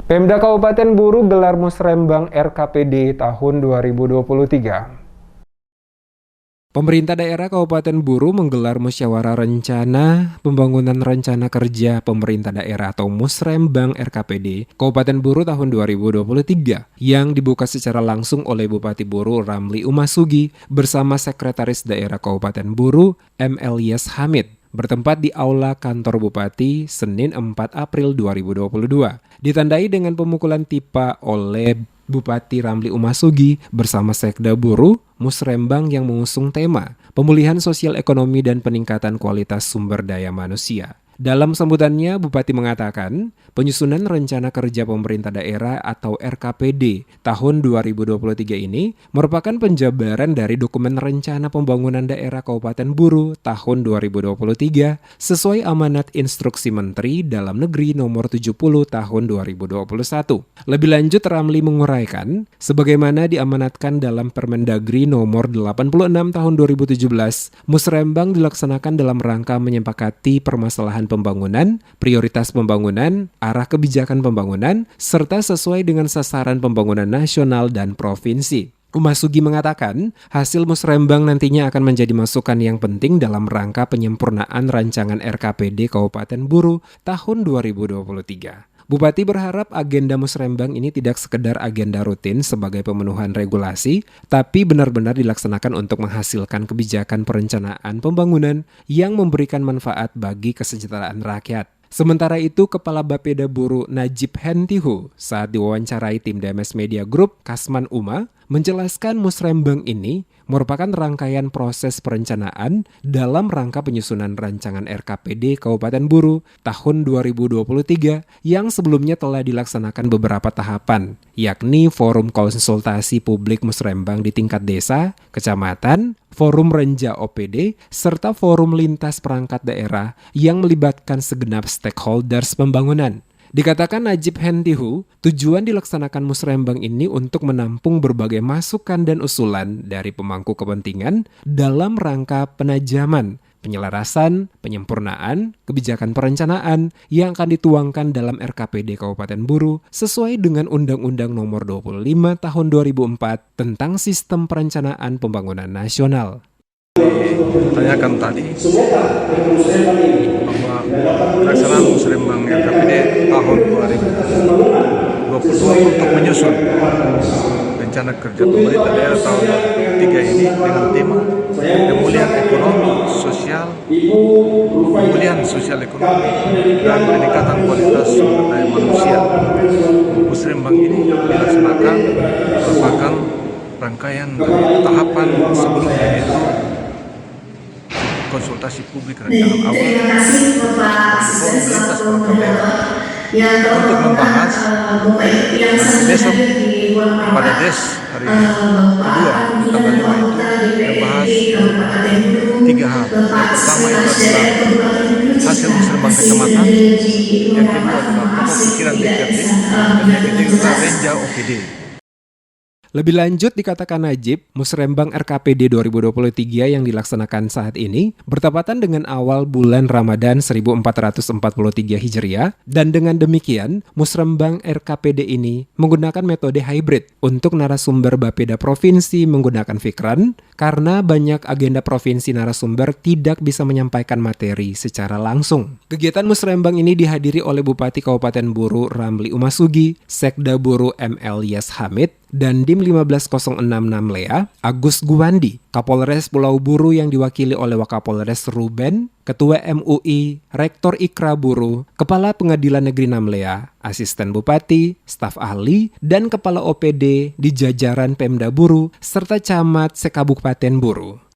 Pemda Kabupaten Buru gelar Musrembang RKPD tahun 2023. Pemerintah daerah Kabupaten Buru menggelar musyawarah rencana pembangunan rencana kerja pemerintah daerah atau Musrembang RKPD Kabupaten Buru tahun 2023 yang dibuka secara langsung oleh Bupati Buru Ramli Umasugi bersama Sekretaris Daerah Kabupaten Buru M. Elias Hamid bertempat di Aula Kantor Bupati Senin 4 April 2022. Ditandai dengan pemukulan tipa oleh Bupati Ramli Umasugi bersama Sekda Buru Musrembang yang mengusung tema pemulihan sosial ekonomi dan peningkatan kualitas sumber daya manusia. Dalam sambutannya, Bupati mengatakan penyusunan rencana kerja pemerintah daerah atau RKPD tahun 2023 ini merupakan penjabaran dari dokumen rencana pembangunan daerah Kabupaten Buru tahun 2023 sesuai amanat Instruksi Menteri Dalam Negeri nomor 70 tahun 2021. Lebih lanjut, Ramli menguraikan sebagaimana diamanatkan dalam Permendagri nomor 86 tahun 2017, Musrembang dilaksanakan dalam rangka menyepakati permasalahan pembangunan, prioritas pembangunan, arah kebijakan pembangunan, serta sesuai dengan sasaran pembangunan nasional dan provinsi. Umasugi mengatakan, hasil Musrembang nantinya akan menjadi masukan yang penting dalam rangka penyempurnaan rancangan RKPD Kabupaten Buru tahun 2023. Bupati berharap agenda Musrembang ini tidak sekedar agenda rutin sebagai pemenuhan regulasi, tapi benar-benar dilaksanakan untuk menghasilkan kebijakan perencanaan pembangunan yang memberikan manfaat bagi kesejahteraan rakyat. Sementara itu, Kepala Bapeda Buru Najib Hentihu saat diwawancarai tim DMS Media Group Kasman Uma menjelaskan Musrembang ini merupakan rangkaian proses perencanaan dalam rangka penyusunan rancangan RKPD Kabupaten Buru tahun 2023 yang sebelumnya telah dilaksanakan beberapa tahapan, yakni forum konsultasi publik Musrembang di tingkat desa, kecamatan, forum renja OPD, serta forum lintas perangkat daerah yang melibatkan segenap stakeholders pembangunan. Dikatakan Najib Hentihu, tujuan dilaksanakan Musrembang ini untuk menampung berbagai masukan dan usulan dari pemangku kepentingan dalam rangka penajaman, penyelarasan, penyempurnaan, kebijakan perencanaan yang akan dituangkan dalam RKPD Kabupaten Buru sesuai dengan Undang-Undang Nomor 25 Tahun 2004 tentang Sistem Perencanaan Pembangunan Nasional. Tanyakan tadi bahwa pelaksanaan Musrembang RKPD tahun 2022 untuk menyusun rencana kerja pemerintah daerah tahun 2023 ini dengan tema pemulihan sosial ekonomi dan peningkatan kualitas sumber daya manusia. Musrembang ini dilaksanakan merupakan rangkaian dari tahapan sebelumnya, yaitu konsultasi publik rancangan awal forum lintas perangkat daerah untuk membahas besok pada DES hari kedua di tanggal 5 itu membahas 3 hal. Yang pertama itu adalah hasil Musrembang kecamatan, yang kedua adalah pokok pikiran DPRD, dan yang ketiga adalah renja OPD. Lebih lanjut dikatakan Najib, Musrembang RKPD 2023 yang dilaksanakan saat ini bertepatan dengan awal bulan Ramadan 1443 Hijriah, dan dengan demikian Musrembang RKPD ini menggunakan metode hybrid untuk narasumber Bapeda Provinsi menggunakan Fikran karena banyak agenda provinsi narasumber tidak bisa menyampaikan materi secara langsung. Kegiatan Musrembang ini dihadiri oleh Bupati Kabupaten Buru Ramli Umasugi, Sekda Buru M. Elias Hamid, dan Dim 15066 Lea, Agus Guwandi, Kapolres Pulau Buru yang diwakili oleh Wakapolres Ruben, Ketua MUI, Rektor Ikra Buru, Kepala Pengadilan Negeri Namlea, Asisten Bupati, staf ahli, dan Kepala OPD di jajaran Pemda Buru, serta Camat Sekabupaten Buru.